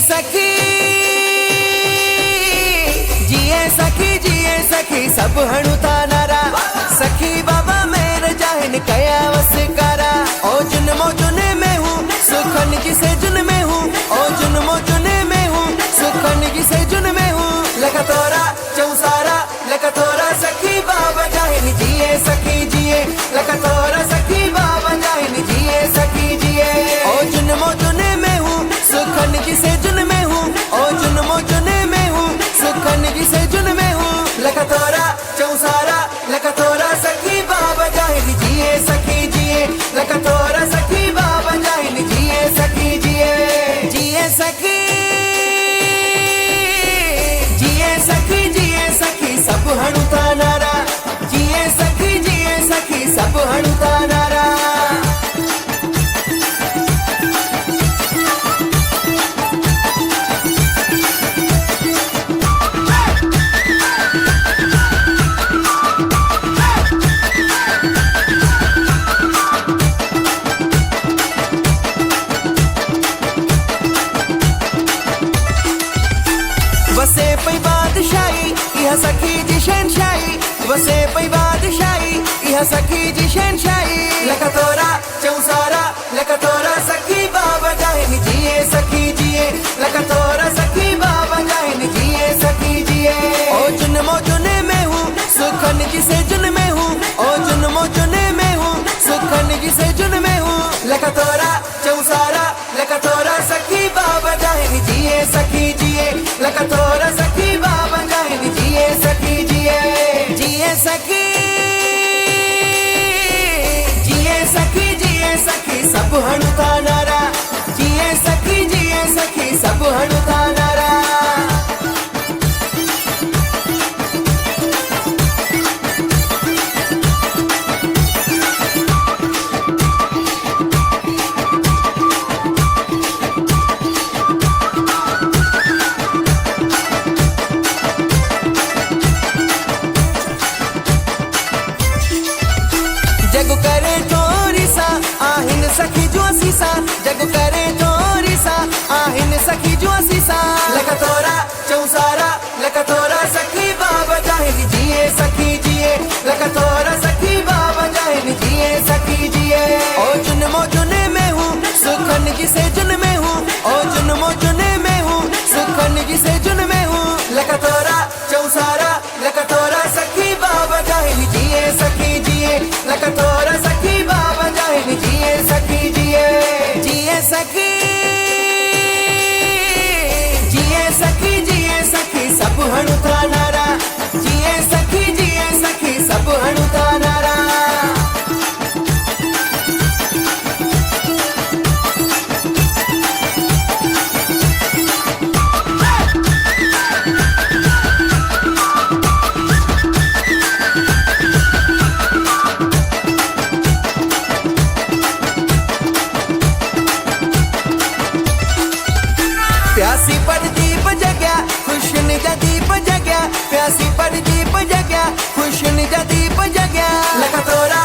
सखी जिए सखी सब हणुता नारा सखी बाबा मेरे जाहिन कया वसकारा ओ जुनमो जुने में हूँ सुखन जिसे जुन में हूँ ओ जुनमो जुने में हूँ सुखन जिसे जुन में हूँ लगा तोरा चौसारा लगा तोरा सखी बाबा जाहिन जिए सखी जिए लगा तोरा सखी बाबा जाहिन जिए सखी जिए ओ जुनमो जुने में हूँ सुखन जिसे जुन में हूँ ओ जुनमो जुने में हूँ सुखन जिसे जुन में हूँ लगा तोरा चौसारा लगा तोरा सखी बाबा जाहिन जिए सखी जिए लगा तोरा सखी बाबा जाहिन जिए सखी जिए सखी सब हणुता नारा जिए सखी सब हणुता नारा वसे पई बादशाही यह सखी जी शहनशाही वसे पई बादशाही यह सखी जी शहनशाही लगा तोरा चौसारा लगा तोरा सखी बाबा जाहिन जिए सखी जिए लगा तोरा सखी बाबा जाहिन जिए सखी जिए ओ जुनमो जुने में हूँ सुखन जिसे जुन में हूँ ओ जुनमो जुने में हूँ सुखन जिसे जुन में हूँ लगा तोरा चौसारा लगा तोरा सखी बाबा जाहिन जिए सखी जिए लगा तोरा सखी बाबा जाहिन जिए सखी जिए सखी सब हणुता नारा जिए सखी सब हणुता नारा जग करे चोरी सा आहिन सखी जो सीसा जग करे चोरी सा आहिन सखी जो सीसा लगा तोरा चौसारा लगा तोरा सखी बाबा जाहिन जिए सखी जिए लगा तोरा सखी बाबा जाहिन जिए सखी जिए ओ जुनमो जुने में हूँ सुखन जिसे जुन में हूँ ओ जुनमो जुने में हूँ सुखन जिसे जुन में हूँ लगा तोरा चौसारा लगा तोरा सखी बाबा जाहिन जिए सखी जिए लगा तोरा सखी बाबा जाहिन जिए सखी जिए सखी सब हणुता नारा जिए सखी सब हणुता नारा प्यासी पर दीप जग्या खुश निजा दीप जग्या प्यासी पर दीप जग्या खुश निजा दीप जग्या लगा तोरा